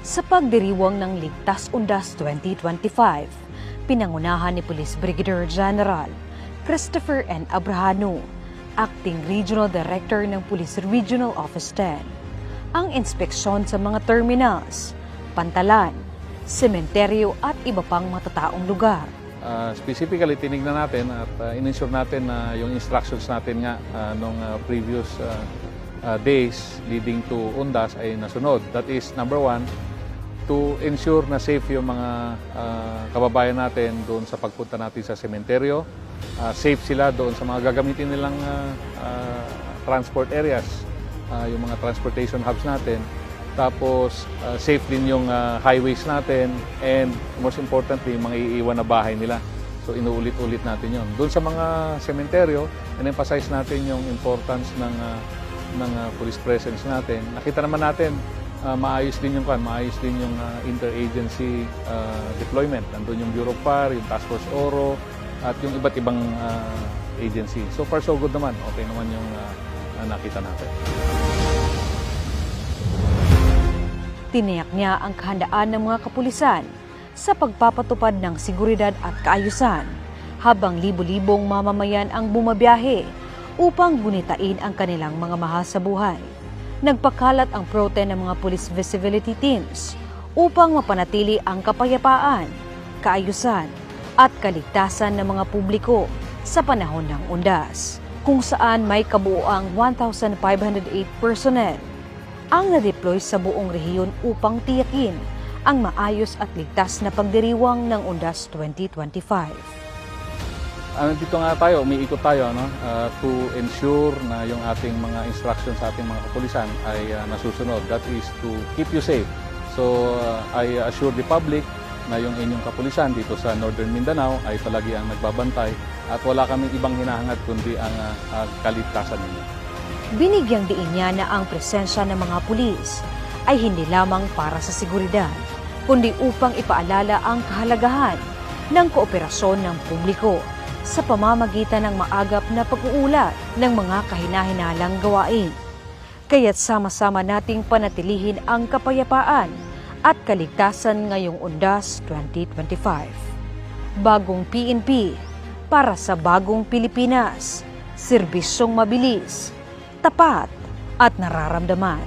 Sa pagdiriwang ng Ligtas Undas 2025, pinangunahan ni Police Brigadier General Christopher N. Abrahano, Acting Regional Director ng Police Regional Office 10, ang inspeksyon sa mga terminals, pantalan, sementeryo at iba pang matataong lugar. Specifically, tinignan natin at in-ensure natin na yung instructions natin nga nung previous days leading to Undas ay nasunod. That is, number one, to ensure na safe yung mga kababayan natin doon sa pagpunta natin sa sementeryo. Safe sila doon sa mga gagamitin nilang transport areas, yung mga transportation hubs natin. Tapos, safe din yung highways natin and most importantly, yung mga iiwan na bahay nila. So, inuulit-ulit natin yun. Doon sa mga sementeryo, in-emphasize natin yung importance ng police presence natin. Nakita naman natin, maayos din yung interagency deployment. Nandun yung Bureau of Fire, yung Task Force Oro, at yung iba't ibang agency. So far, so good naman. Okay naman yung nakita natin. Tiniyak niya ang kahandaan ng mga kapulisan sa pagpapatupad ng seguridad at kaayusan habang libo-libong mamamayan ang bumabiyahe upang gunitain ang kanilang mga mahal sa buhay. Nagpakalat ang prote ng mga police visibility teams upang mapanatili ang kapayapaan, kaayusan at kaligtasan ng mga publiko sa panahon ng Undas, kung saan may kabuuang 1,508 personnel ang na-deploy sa buong rehiyon upang tiyakin ang maayos at ligtas na pagdiriwang ng Undas 2025. Dito nga tayo, umiikot tayo to ensure na yung ating mga instructions sa ating mga kapulisan ay nasusunod. That is to keep you safe. So I assure the public na yung inyong kapulisan dito sa Northern Mindanao ay palagi ang nagbabantay at wala kaming ibang hinahangad kundi ang kaligtasan ninyo. Binigyang diin niya na ang presensya ng mga pulis ay hindi lamang para sa seguridad, kundi upang ipaalala ang kahalagahan ng kooperasyon ng publiko sa pamamagitan ng maagap na pag-uulat ng mga kahinahinalang gawain. Kaya't sama-sama nating panatilihin ang kapayapaan at kaligtasan ngayong Undas 2025. Bagong PNP para sa bagong Pilipinas, serbisyong mabilis, tapat at nararamdaman.